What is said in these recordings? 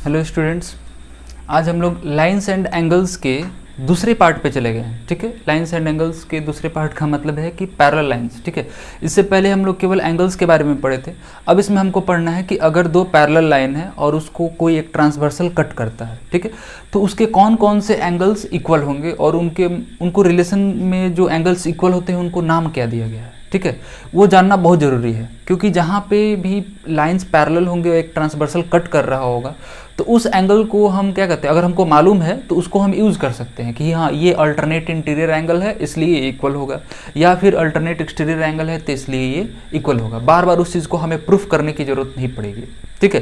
Hello students, आज हम लोग लाइंस एंड एंगल्स के दूसरे पार्ट पे चले गए हैं। ठीक है, लाइंस एंड एंगल्स के दूसरे पार्ट का मतलब है कि पैरेलल लाइंस। ठीक है, इससे पहले हम लोग केवल एंगल्स के बारे में पढ़े थे। अब इसमें हमको पढ़ना है कि अगर दो पैरेलल लाइन है और उसको कोई एक ट्रांसवर्सल कट करता है, ठीक है, तो उसके कौन कौन से एंगल्स इक्वल होंगे और उनको रिलेशन में जो एंगल्स इक्वल होते हैं उनको नाम क्या दिया गया है। ठीक है, वो जानना बहुत ज़रूरी है, क्योंकि जहाँ पे भी लाइंस पैरेलल होंगे और एक ट्रांसवर्सल कट कर रहा होगा तो उस एंगल को हम क्या कहते हैं, अगर हमको मालूम है तो उसको हम यूज़ कर सकते हैं कि हाँ ये अल्टरनेट इंटीरियर एंगल है इसलिए ये इक्वल होगा, या फिर अल्टरनेट एक्सटीरियर एंगल है तो इसलिए ये इक्वल होगा। बार बार उस चीज़ को हमें प्रूफ करने की ज़रूरत नहीं पड़ेगी। ठीक है,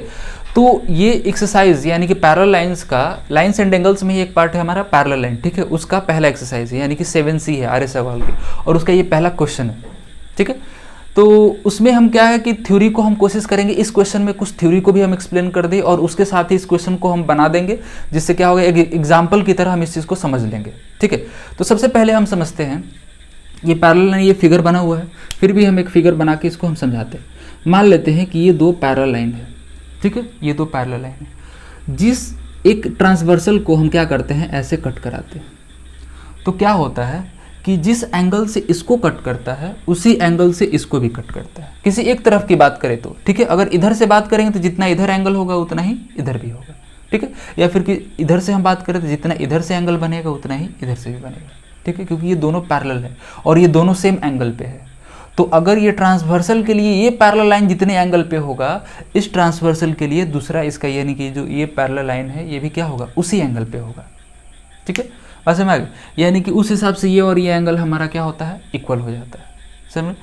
तो ये एक्सरसाइज यानी कि पैरेलल लाइंस का, लाइंस एंड एंगल्स में ही एक पार्ट है हमारा पैरेलल लाइन। ठीक है, उसका पहला एक्सरसाइज है यानी कि 7C है आर्य सवाल की, और उसका ये पहला क्वेश्चन है। ठीक है, तो उसमें हम क्या है कि थ्योरी को हम कोशिश करेंगे, इस क्वेश्चन में कुछ थ्योरी को भी हम एक्सप्लेन कर दें और उसके साथ ही इस क्वेश्चन को हम बना देंगे, जिससे क्या होगा एक एग्जाम्पल की तरह हम इस चीज़ को समझ लेंगे। ठीक है, तो सबसे पहले हम समझते हैं ये पैरेलल लाइन, ये फिगर बना हुआ है, फिर भी हम एक फिगर बना के इसको हम समझाते हैं। मान लेते हैं कि ये दो पैरेलल लाइन है। ठीक है, ये दो पैरेलल लाइन है, जिस एक ट्रांसवर्सल को हम क्या करते हैं ऐसे कट कराते हैं, तो क्या होता है कि जिस एंगल से इसको कट करता है उसी एंगल से इसको भी कट करता है। किसी एक तरफ की बात करें तो ठीक है, अगर इधर से बात करेंगे तो जितना इधर एंगल होगा उतना ही इधर भी होगा। ठीक है, या फिर कि इधर से हम बात करें तो जितना इधर से एंगल बनेगा उतना ही इधर से भी बनेगा। ठीक है, क्योंकि ये दोनों पैरेलल है और ये दोनों सेम एंगल पे है। तो अगर ये ट्रांसवर्सल के लिए ये पैरेलल लाइन जितने एंगल पे होगा, इस ट्रांसवर्सल के लिए दूसरा इसका यानी कि जो ये पैरेलल लाइन है ये भी क्या होगा, उसी एंगल पे होगा। ठीक है, बस समझ आगे, यानी कि उस हिसाब से ये और ये एंगल हमारा क्या होता है, इक्वल हो जाता है। समझ।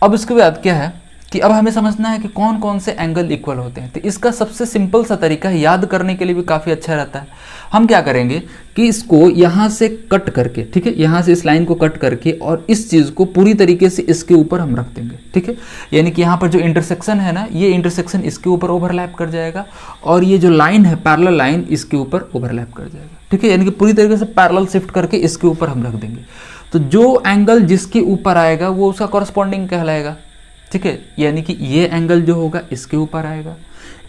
अब इसके बाद क्या है कि अब हमें समझना है कि कौन कौन से एंगल इक्वल होते हैं। तो इसका सबसे सिंपल सा तरीका है, याद करने के लिए भी काफ़ी अच्छा रहता है। हम क्या करेंगे कि इसको यहाँ से कट करके, ठीक है, यहाँ से इस लाइन को कट करके और इस चीज़ को पूरी तरीके से इसके ऊपर हम रख देंगे। ठीक है, यानी कि यहाँ पर जो इंटरसेक्शन है ना, ये इंटरसेक्शन इसके ऊपर ओवरलैप कर जाएगा और ये जो लाइन है पैरेलल लाइन इसके ऊपर ओवरलैप कर जाएगा। ठीक है, यानी कि पूरी तरीके से पैरेलल शिफ्ट करके इसके ऊपर हम रख देंगे। तो जो एंगल जिसके ऊपर आएगा वो उसका कॉरस्पॉन्डिंग कहलाएगा। ठीक है, यानी कि ये एंगल जो होगा इसके ऊपर आएगा,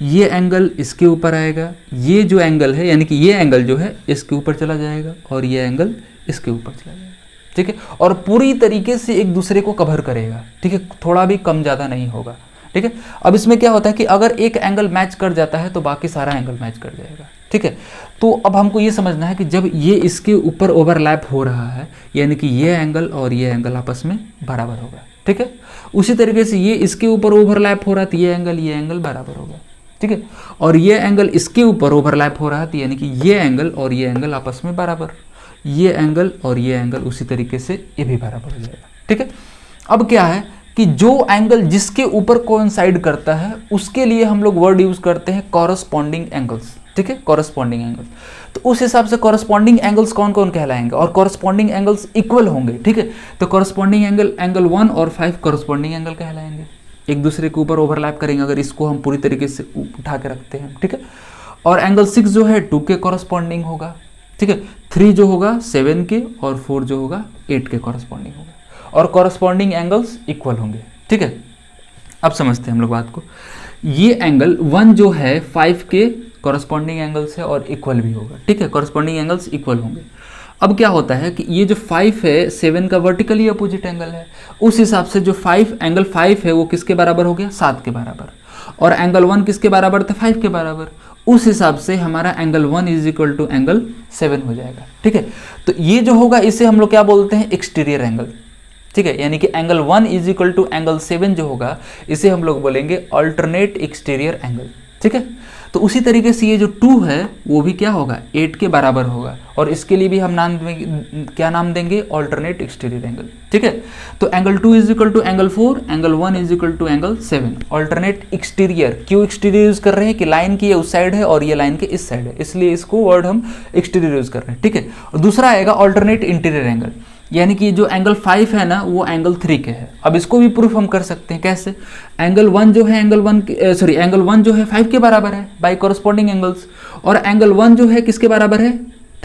ये एंगल इसके ऊपर आएगा, ये जो एंगल है यानी कि ये एंगल जो है इसके ऊपर चला जाएगा और ये एंगल इसके ऊपर चला जाएगा। ठीक है, और पूरी तरीके से एक दूसरे को कवर करेगा। ठीक है, थोड़ा भी कम ज़्यादा नहीं होगा। ठीक है, अब इसमें क्या होता है कि अगर एक एंगल मैच कर जाता है तो बाकी सारा एंगल मैच कर जाएगा। ठीक है, तो अब हमको ये समझना है कि जब ये इसके ऊपर ओवरलैप हो रहा है यानी कि ये एंगल और ये एंगल आपस में बराबर होगा। ठीक है, उसी तरीके से ये इसके ऊपर ओवरलैप हो रहा है तो ये एंगल बराबर होगा। ठीक है, और ये एंगल इसके ऊपर ओवरलैप हो रहा है तो यानी कि ये एंगल और ये एंगल आपस में बराबर, ये एंगल और ये एंगल उसी तरीके से ये भी बराबर हो जाएगा। ठीक है, अब क्या है कि जो एंगल जिसके ऊपर कोइंसाइड करता है उसके लिए हम लोग वर्ड यूज करते हैं कॉरस्पॉन्डिंग एंगल्स। ठीक है, कॉरस्पॉन्डिंग एंगल्स, तो उस हिसाब से कॉरस्पॉन्डिंग एंगल्स कौन कौन कहलाएंगे और कॉरस्पॉन्डिंग एंगल्स इक्वल होंगे। ठीक है, तो कॉरस्पॉन्डिंग एंगल 1 और 5 कॉरस्पॉन्डिंग एंगल कहलाएंगे, एक दूसरे के ऊपर ओवरलैप करेंगे अगर इसको हम पूरी तरीके से उठा के रखते हैं। ठीक है, और एंगल 6 जो है 2 के कॉरस्पॉन्डिंग होगा। ठीक है, 3 जो होगा 7 के और 4 जो होगा 8 के कॉरस्पॉन्डिंग होगा और कॉरस्पॉन्डिंग एंगल्स इक्वल होंगे। ठीक है, अब समझते हैं हम लोग बात को। ये एंगल 1 जो है 5 के कॉरस्पॉन्डिंग एंगल्स है और इक्वल भी होगा। ठीक है, कॉरस्पॉन्डिंग एंगल्स इक्वल होंगे। अब क्या होता है कि ये जो 5 है 7 का वर्टिकली अपोजिट एंगल है, उस हिसाब से जो एंगल 5 है वो किसके बराबर हो गया, 7 के बराबर, और एंगल 1 किसके बराबर था, 5 के बराबर। उस हिसाब से हमारा angle 1 is equal to angle 7 हो जाएगा। ठीक है, तो ये जो होगा इसे हम लोग क्या बोलते हैं, एक्सटीरियर एंगल। ठीक है, यानी कि angle 1 is equal to angle 7 जो होगा इसे हम लोग बोलेंगे अल्टरनेट एक्सटीरियर एंगल। ठीक है, तो उसी तरीके से ये जो 2 है वो भी क्या होगा, 8 के बराबर होगा और इसके लिए भी हम क्या नाम देंगे, अल्टरनेट एक्सटीरियर एंगल। ठीक है, तो angle 2 is equal to angle 4, angle 1 is equal to angle 7, alternate exterior. क्यों एक्सटीरियर यूज कर रहे हैं कि लाइन की ये उस साइड है और ये लाइन के इस साइड है, इसलिए इसको वर्ड हम एक्सटीरियर यूज कर रहे हैं। ठीक है, और दूसरा आएगा अल्टरनेट इंटीरियर एंगल, यानी कि जो एंगल 5 है ना वो एंगल 3 के है। अब इसको भी प्रूफ हम कर सकते हैं, कैसे, एंगल 1 जो है एंगल 1 जो है 5 के बराबर है बाय कॉरस्पॉन्डिंग एंगल्स, और एंगल 1 जो है किसके बराबर है,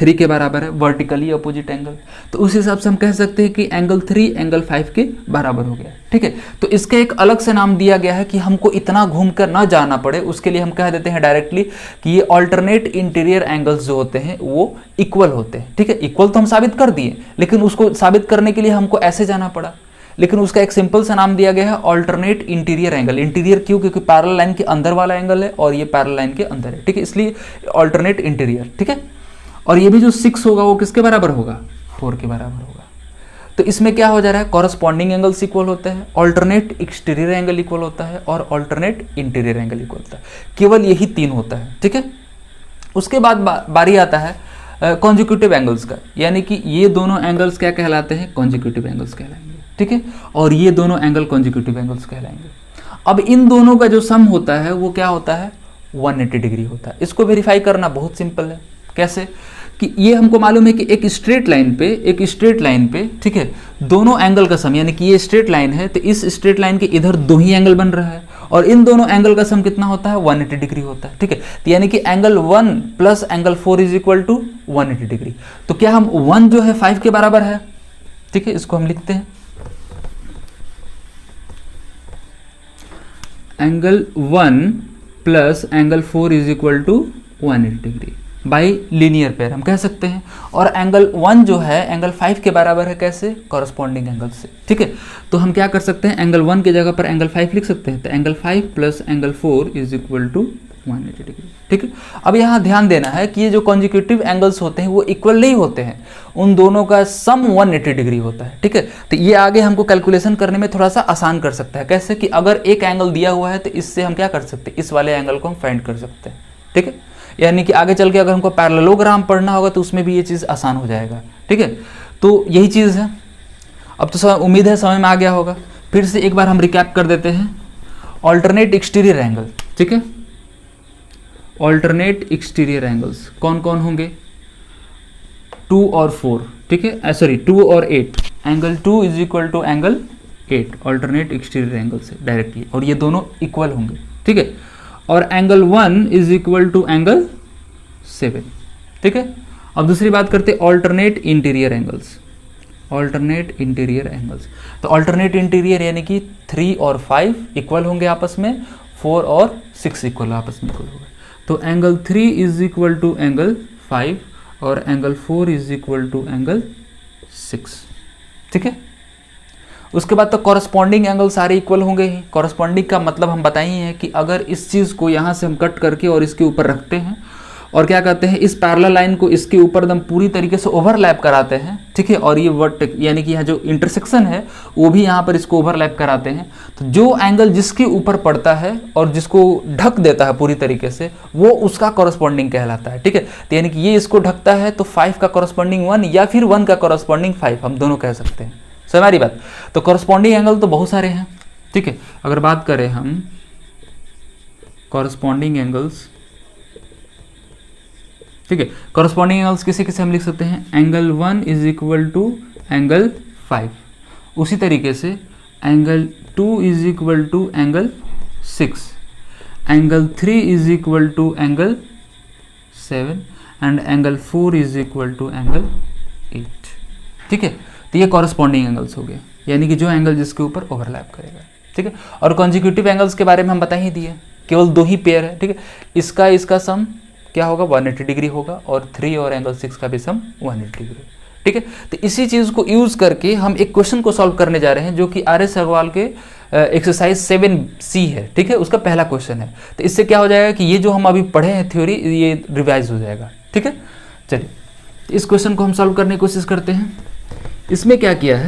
3 के बराबर है, वर्टिकली अपोजिट एंगल। तो उस हिसाब से हम कह सकते हैं कि एंगल 3 एंगल 5 के बराबर हो गया। ठीक है, तो इसका एक अलग से नाम दिया गया है कि हमको इतना घूम कर ना जाना पड़े, उसके लिए हम कह देते हैं डायरेक्टली कि ये ऑल्टरनेट इंटीरियर एंगल्स जो होते हैं वो इक्वल होते हैं। ठीक है, इक्वल तो हम साबित कर दिए, लेकिन उसको साबित करने के लिए हमको ऐसे जाना पड़ा, लेकिन उसका एक सिंपल सा नाम दिया गया है ऑल्टरनेट इंटीरियर एंगल। इंटीरियर क्यों? क्योंकि पैरेलल लाइन के अंदर वाला एंगल है और ये पैरेलल लाइन के अंदर है। ठीक है, इसलिए ऑल्टरनेट इंटीरियर। ठीक है, और ये भी जो 6 होगा वो किसके बराबर होगा? 4 के बराबर होगा। तो इसमें क्या हो जा रहा है? कॉरस्पॉन्डिंग एंगल्स इक्वल होते हैं, ऑल्टरनेट एक्सटीरियर एंगल इक्वल होता है और ऑल्टरनेट इंटीरियर एंगल इक्वल होता है। केवल यही 3 होता है। ठीक है, उसके बाद बारी आता है कॉन्जिक्यूटिव एंगल्स का, यानी कि ये दोनों एंगल्स क्या कहलाते हैं? कॉन्जिक्यूटिव एंगल्स कहलाएंगे। ठीक है, और ये दोनों एंगल कॉन्जिक्यूटिव एंगल्स कहलाएंगे। अब इन दोनों का जो सम होता है वो क्या होता है? 180 डिग्री होता है। इसको वेरीफाई करना बहुत सिंपल है। कैसे? कि ये हमको मालूम है कि एक स्ट्रेट लाइन पे ठीक है, दोनों एंगल का सम, यानी कि ये स्ट्रेट लाइन है तो इस स्ट्रेट लाइन के इधर 2 ही एंगल बन रहा है और इन दोनों एंगल का सम कितना होता है? 180 डिग्री होता है। ठीक है, तो यानी कि angle 1 plus angle 4 is equal to 180 degree. तो क्या हम 1 जो है 5 के बराबर है? ठीक है, इसको हम लिखते हैं angle 1 plus angle 4 is equal to 180 degree by linear pair हम कह सकते हैं। और एंगल 1 जो है एंगल 5 के बराबर है, कैसे? कॉरस्पॉन्डिंग एंगल से। ठीक है, तो हम क्या कर सकते हैं? एंगल 1 की जगह पर एंगल 5 लिख सकते हैं। तो angle 5 plus angle 4 is equal to 180 degree. ठीक है, अब यहाँ ध्यान देना है कि ये जो कॉन्जिक्यूटिव एंगल्स होते हैं वो इक्वल नहीं होते हैं, उन दोनों का सम 180 डिग्री होता है। ठीक है, तो ये आगे हमको कैलकुलेशन करने में थोड़ा सा आसान कर सकता है। कैसे? कि अगर एक एंगल दिया हुआ है तो इससे हम क्या कर सकते हैं? इस वाले एंगल को हम फाइंड कर सकते हैं। ठीक है, यानी कि आगे चल के अगर हमको पैरेललोग्राम पढ़ना होगा तो उसमें भी ये चीज़ आसान हो जाएगा। ठीक है, तो यही चीज़ है। अब तो उम्मीद है समझ में आ गया होगा। फिर से एक बार हम रिकैप कर देते हैं। ऑल्टरनेट एक्सटीरियर एंगल, ठीक है, ऑल्टरनेट एक्सटीरियर एंगल्स कौन कौन होंगे? 2 और 4। ठीक है, सॉरी 2 और 8। Angle 2 is equal to angle 8 alternate exterior angle से डायरेक्टली, और ये दोनों इक्वल होंगे। ठीक है, और angle 1 is equal to angle 7। ठीक है, अब दूसरी बात करते हैं alternate interior angles. Alternate interior angles, तो ऑल्टरनेट इंटीरियर यानी कि 3 और 5 इक्वल होंगे आपस में, 4 और 6 इक्वल आपस में इक्वल होंगे। तो angle 3 is equal to angle 5 और angle 4 is equal to angle 6। ठीक है, उसके बाद तो कॉरस्पॉन्डिंग एंगल सारे इक्वल होंगे ही। कॉरस्पॉन्डिंग का मतलब हम बताए हैं कि अगर इस चीज़ को यहाँ से हम कट करके और इसके ऊपर रखते हैं और क्या कहते हैं, इस पैरेलल लाइन को इसके ऊपर एकदम पूरी तरीके से ओवरलैप कराते हैं। ठीक है, और ये वर्टेक्स यानी कि यहाँ जो इंटरसेक्शन है वो भी यहाँ पर इसको ओवरलैप कराते हैं, तो जो एंगल जिसके ऊपर पड़ता है और जिसको ढक देता है पूरी तरीके से वो उसका कॉरस्पॉन्डिंग कहलाता है। ठीक है, तो यानी कि ये इसको ढकता है तो 5 का कॉरस्पॉन्डिंग 1 या फिर 1 का कॉरस्पॉन्डिंग 5 हम दोनों कह सकते हैं। समझ हमारी बात? तो कॉरस्पॉन्डिंग एंगल तो बहुत सारे हैं। ठीक है, अगर बात करें हम कॉरस्पॉन्डिंग एंगल्स, ठीक है, कॉरस्पॉन्डिंग एंगल्स किसी किसे हम लिख सकते हैं? Angle 1 is equal to angle 5, उसी तरीके से angle 2 is equal to angle 6, angle 3 is equal to angle 7 and angle 4 is equal to angle 8। ठीक है, तो ये कॉरस्पॉन्डिंग एंगल्स हो गए, यानी कि जो एंगल जिसके ऊपर ओवरलैप करेगा। ठीक है, और कॉन्जिक्यूटिव एंगल्स के बारे में हम बता ही दिए, केवल 2 ही पेयर है। ठीक है, इसका सम क्या होगा? 180 डिग्री होगा और 3 और एंगल 6 का भी सम 180 डिग्री। ठीक है, तो इसी चीज़ को यूज़ करके हम एक क्वेश्चन को सॉल्व करने जा रहे हैं जो कि RS अग्रवाल के एक्सरसाइज 7C है। ठीक है, उसका पहला क्वेश्चन है। तो इससे क्या हो जाएगा कि ये जो हम अभी पढ़े हैं थ्योरी, ये रिवाइज हो जाएगा। ठीक है, चलिए इस क्वेश्चन को हम सॉल्व करने की कोशिश करते हैं। इसमें क्या किया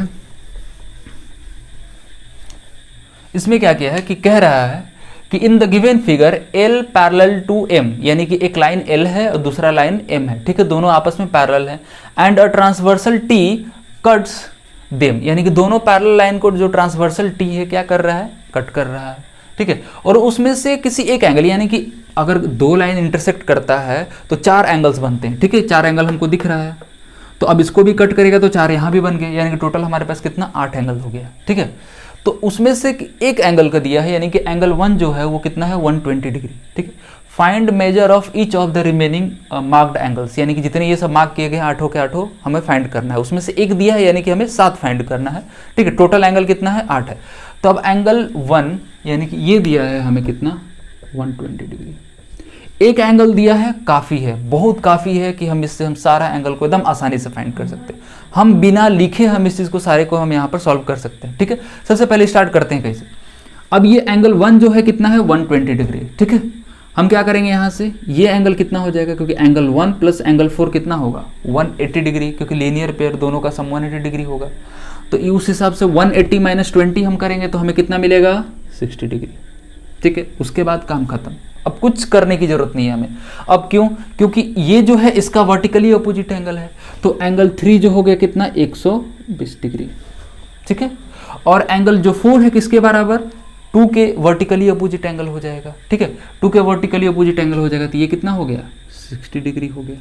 है कि कह रहा है कि in the given figure L parallel to M, यानी कि एक लाइन L है और दूसरा लाइन M है। ठीक है, दोनों आपस में पैरेलल है and a transversal T cuts them, यानी कि दोनों पैरेलल लाइन को जो ट्रांसवर्सल T है क्या कर रहा है? कट कर रहा है। ठीक है, और उसमें से किसी एक एंगल, यानी कि अगर 2 लाइन इंटरसेक्ट करता है तो 4 एंगल्स बनते हैं। ठीक है, 4 एंगल हमको दिख रहा है, तो अब इसको भी कट करेगा तो 4 यहाँ भी बन गए, यानी कि टोटल हमारे पास कितना? 8 एंगल हो गया। ठीक है, तो उसमें से एक एंगल का दिया है, यानी कि एंगल 1 जो है वो कितना है? 120 डिग्री। ठीक है, find measure of each of the remaining marked angles, यानी कि जितने ये सब मार्क किए गए हैं 8 के 8 हमें फाइंड करना है, उसमें से एक दिया है यानी कि हमें 7 फाइंड करना है, ठीक है। टोटल एंगल कितना है 8 है। तो अब एंगल 1 यानी कि ये दिया है हमें कितना 120 डिग्री, एक एंगल दिया है, काफ़ी है, बहुत काफ़ी है कि हम इससे हम सारा एंगल को एकदम आसानी से फाइंड कर सकते हैं। हम बिना लिखे हम इस चीज़ को सारे को हम यहाँ पर सॉल्व कर सकते हैं, ठीक है। सबसे पहले स्टार्ट करते हैं कैसे। अब ये एंगल 1 जो है कितना है 120 डिग्री, ठीक है। हम क्या करेंगे यहाँ से, ये एंगल कितना हो जाएगा, क्योंकि एंगल 1 प्लस एंगल 4 कितना होगा 180 डिग्री, क्योंकि लीनियर पेयर दोनों का सम 180 डिग्री होगा। तो उस हिसाब से 180 माइनस 20 हम करेंगे तो हमें कितना मिलेगा 60 डिग्री, ठीक है। उसके बाद काम खत्म, अब कुछ करने की जरूरत नहीं है हमें। अब क्यों, क्योंकि ये जो है इसका वर्टिकली अपोजिट एंगल है, तो एंगल 3 जो हो गया कितना 120 डिग्री, ठीक है। और एंगल जो 4 है किसके बराबर 2 के वर्टिकली अपोजिट एंगल हो जाएगा, ठीक है। 2 के वर्टिकली अपोजिट एंगल हो जाएगा तो ये कितना हो गया 60 डिग्री हो गया,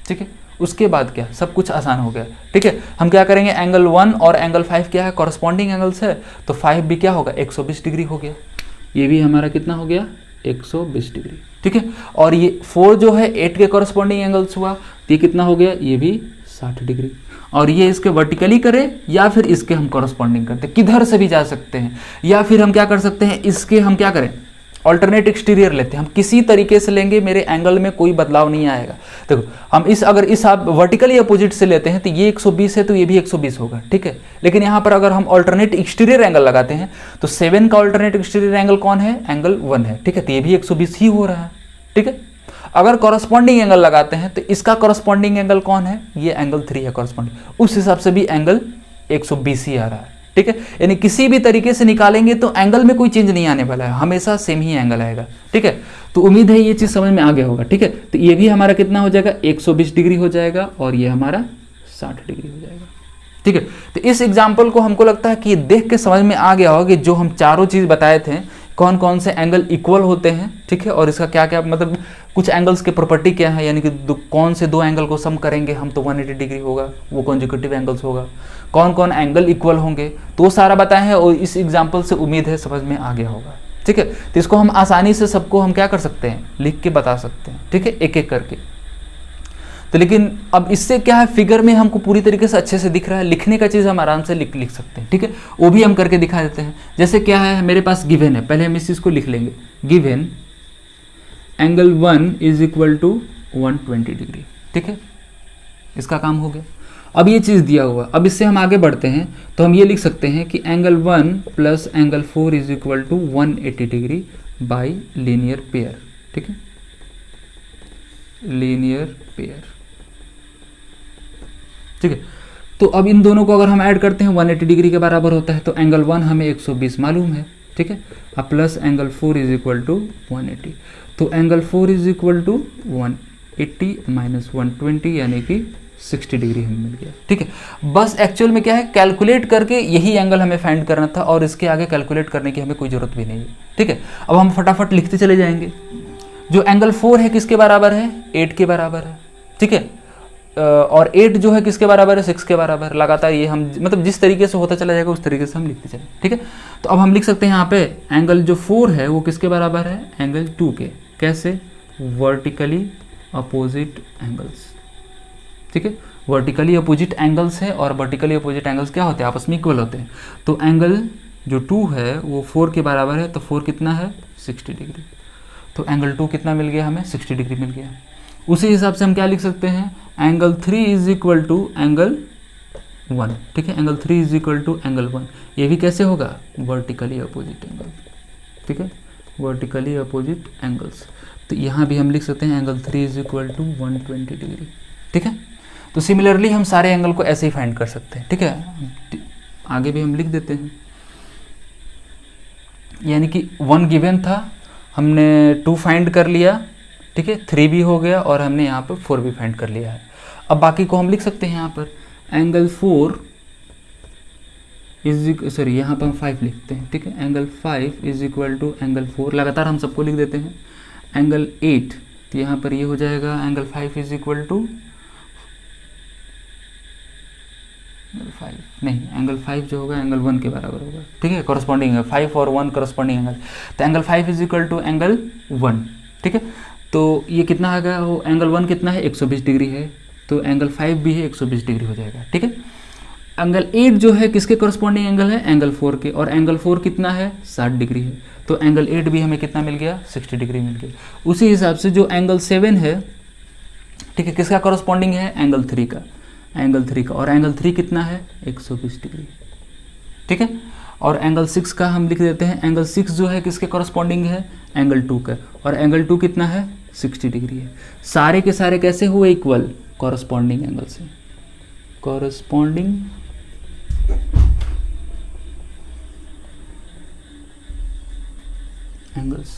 ठीक है। उसके बाद क्या, सब कुछ आसान हो गया, ठीक है। हम क्या करेंगे, एंगल 1 और एंगल 5 क्या है, कॉरस्पॉन्डिंग एंगल्स है, तो 5 भी क्या होगा 120 डिग्री हो गया। ये भी हमारा कितना हो गया 120 डिग्री, ठीक है। और ये 4 जो है 8 के कॉरस्पॉन्डिंग एंगल्स हुआ, तो ये कितना हो गया, ये भी 60 डिग्री। और ये इसके वर्टिकली करें या फिर इसके हम कॉरस्पॉन्डिंग करते हैं, किधर से भी जा सकते हैं। या फिर हम क्या कर सकते हैं, इसके हम क्या करें ऑल्टरनेट एक्सटीरियर लेते हैं, हम किसी तरीके से लेंगे, मेरे एंगल में कोई बदलाव नहीं आएगा। देखो हम अगर इस आप वर्टिकली अपोजिट से लेते हैं तो ये 120 है तो ये भी 120 होगा, ठीक है। लेकिन यहाँ पर अगर हम ऑल्टरनेट एक्सटीरियर एंगल लगाते हैं तो 7 का ऑल्टरनेट एक्सटीरियर एंगल कौन है, एंगल 1 है, ठीक है। तो ये भी 120 ही हो रहा है, ठीक है। अगर कॉरस्पॉन्डिंग एंगल लगाते हैं तो इसका कॉरस्पॉन्डिंग एंगल कौन है, ये एंगल 3 है कॉरस्पॉन्डिंग, उस हिसाब से भी एंगल 120 ही आ रहा है, ठीक है। यानी किसी भी तरीके से निकालेंगे तो एंगल में कोई चेंज नहीं आने वाला है, हमेशा सेम ही एंगल आएगा, ठीक है। तो उम्मीद है ये चीज़ समझ में आ गया होगा, ठीक है। तो ये भी हमारा कितना हो जाएगा 120 डिग्री हो जाएगा और ये हमारा 60 डिग्री हो जाएगा, ठीक है। तो इस एग्जाम्पल को हमको लगता है कि देख के समझ में आ गया होगा कि जो हम चारों चीज़ बताए थे कौन कौन से एंगल इक्वल होते हैं, ठीक है। और इसका क्या क्या मतलब कुछ एंगल्स के प्रॉपर्टी क्या है, यानी कि कौन से 2 एंगल को सम करेंगे हम तो 180 डिग्री होगा, वो कॉन्जिक्यूटिव एंगल्स होगा, कौन कौन एंगल इक्वल होंगे, तो वो सारा बताए हैं। और इस एग्जाम्पल से उम्मीद है समझ में आ गया होगा, ठीक है। तो इसको हम आसानी से सबको हम क्या कर सकते हैं, लिख के बता सकते हैं, ठीक है, एक एक करके। तो लेकिन अब इससे क्या है, फिगर में हमको पूरी तरीके से अच्छे से दिख रहा है, लिखने का चीज़ हम आराम से लिख सकते हैं, ठीक है। वो भी हम करके दिखा देते हैं। जैसे क्या है, मेरे पास गिवन है, पहले हम इस चीज़ को लिख लेंगे, given angle 1 is equal to 120 degree, ठीक है। इसका काम हो गया। अब ये चीज़ दिया हुआ, अब इससे हम आगे बढ़ते हैं तो हम ये लिख सकते हैं कि angle 1 plus angle 4 is equal to 180 degree by linear pair, ठीक है, लीनियर पेयर, ठीक है। तो अब इन दोनों को अगर हम ऐड करते हैं 180 डिग्री के बराबर होता है, तो एंगल 1 हमें 120 मालूम है, ठीक है। अब plus angle 4 is equal to 180, तो angle 4 is equal to 180 minus 120 यानी कि 60 डिग्री हमें मिल गया, ठीक है। बस एक्चुअल में क्या है, कैलकुलेट करके यही एंगल हमें फाइंड करना था और इसके आगे कैलकुलेट करने की हमें कोई ज़रूरत भी नहीं है, ठीक है। अब हम फटाफट लिखते चले जाएंगे। जो एंगल 4 है किसके बराबर है, 8 के बराबर है, ठीक है। और 8 जो है किसके बराबर है, 6 के बराबर। लगातार ये हम मतलब जिस तरीके से होता चला जाएगा उस तरीके से हम लिखते चले, ठीक है। तो अब हम लिख सकते हैं यहाँ पे एंगल जो 4 है वो किसके बराबर है, एंगल 2 के। कैसे, वर्टिकली अपोजिट एंगल्स, ठीक है। वर्टिकली अपोजिट एंगल्स है और वर्टिकली अपोजिट एंगल्स क्या होते हैं, आपस में इक्वल होते हैं। तो एंगल जो 2 है वो 4 के बराबर है, तो 4 कितना है 60 डिग्री, तो एंगल 2 कितना मिल गया हमें 60 डिग्री मिल गया। उसी हिसाब से हम क्या लिख सकते हैं, angle 3 is equal to angle 1, ठीक है। Angle 3 is equal to angle 1, ये भी कैसे होगा, वर्टिकली अपोजिट एंगल, ठीक है, वर्टिकली अपोजिट एंगल्स। तो यहाँ भी हम लिख सकते हैं angle 3 is equal to 120 degree, ठीक है। तो सिमिलरली हम सारे एंगल को ऐसे ही फाइंड कर सकते हैं, ठीक है। आगे भी हम लिख देते हैं, यानी कि 1 गिवन था, हमने 2 फाइंड कर लिया, ठीक है, 3 भी हो गया और हमने यहाँ पर 4 भी फाइंड कर लिया है। अब बाकी को हम लिख सकते हैं यहाँ पर एंगल 4 इज सॉरी यहाँ पर हम 5 लिखते हैं, ठीक है। Angle 5 is equal to angle 4, लगातार हम सबको लिख देते हैं। एंगल 8, तो यहाँ पर ये हो जाएगा एंगल 5 इज इक्वल टू 5 नहीं, एंगल 5 जो होगा एंगल 1 के बराबर होगा, ठीक है, कॉरस्पॉन्डिंग है 5 और 1 कॉरस्पॉन्डिंग एंगल। तो angle 5 is equal to angle 1, ठीक है। तो ये कितना आ गया, वो एंगल 1 कितना है 120 डिग्री है, तो एंगल 5 भी है 120 डिग्री हो जाएगा। ठीक है। एंगल 8 जो है किसके कॉरस्पॉन्डिंग एंगल है, एंगल 4 के, और एंगल 4 कितना है 60 डिग्री है, तो एंगल 8 भी हमें कितना मिल गया 60 डिग्री मिल गया। उसी हिसाब से जो एंगल 7 है, ठीक है, किसका कॉरस्पॉन्डिंग है, एंगल 3 का, एंगल 3 का, और एंगल 3 कितना है 120 डिग्री। ठीक है। और एंगल 6 का हम लिख देते हैं, एंगल 6 जो है किसके कॉरस्पॉन्डिंग है, एंगल 2 का, और एंगल 2 कितना है 60 डिग्री है। सारे के सारे कैसे हुए इक्वल, कॉरस्पॉन्डिंग एंगल से, कॉरस्पॉन्डिंग एंगल्स,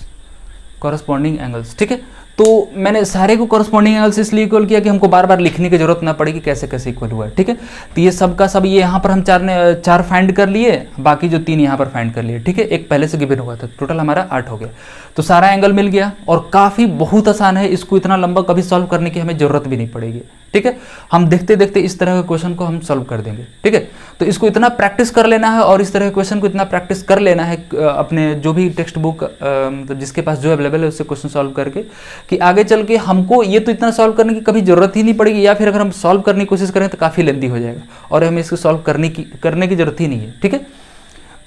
कॉरस्पॉन्डिंग एंगल्स। ठीक है। तो मैंने सारे को कॉरस्पॉन्डिंग एंगल्स इसलिए इक्वल किया कि हमको बार बार लिखने की जरूरत ना पड़े कि कैसे कैसे इक्वल हुआ है। ठीक है। तो ये सब का सब ये यहाँ पर हम चार फाइंड कर लिए, बाकी जो 3 यहाँ पर फाइंड कर लिए। ठीक है। एक पहले से गिवन हुआ था, टोटल हमारा 8 हो गया। तो सारा एंगल मिल गया और काफ़ी बहुत आसान है, इसको इतना लंबा कभी सॉल्व करने की हमें ज़रूरत भी नहीं पड़ेगी। ठीक है। हम देखते देखते इस तरह के क्वेश्चन को हम सॉल्व कर देंगे। ठीक है। तो इसको इतना प्रैक्टिस कर लेना है और इस तरह के क्वेश्चन को इतना प्रैक्टिस कर लेना है अपने जो भी टेक्स्ट बुक मतलब जिसके पास जो अवेलेबल है उससे क्वेश्चन सॉल्व करके, कि आगे चल के हमको ये तो इतना सॉल्व करने की कभी ज़रूरत ही नहीं पड़ेगी, या फिर अगर हम सॉल्व करने की कोशिश करें तो काफ़ी लेंथी हो जाएगा और हमें इसको सॉल्व करने की ज़रूरत ही नहीं है। ठीक है।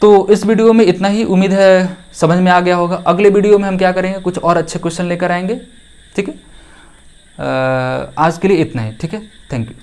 तो इस वीडियो में इतना ही, उम्मीद है समझ में आ गया होगा। अगले वीडियो में हम क्या करेंगे, कुछ और अच्छे क्वेश्चन लेकर आएंगे। ठीक है। आज के लिए इतना ही। ठीक है। Thank you.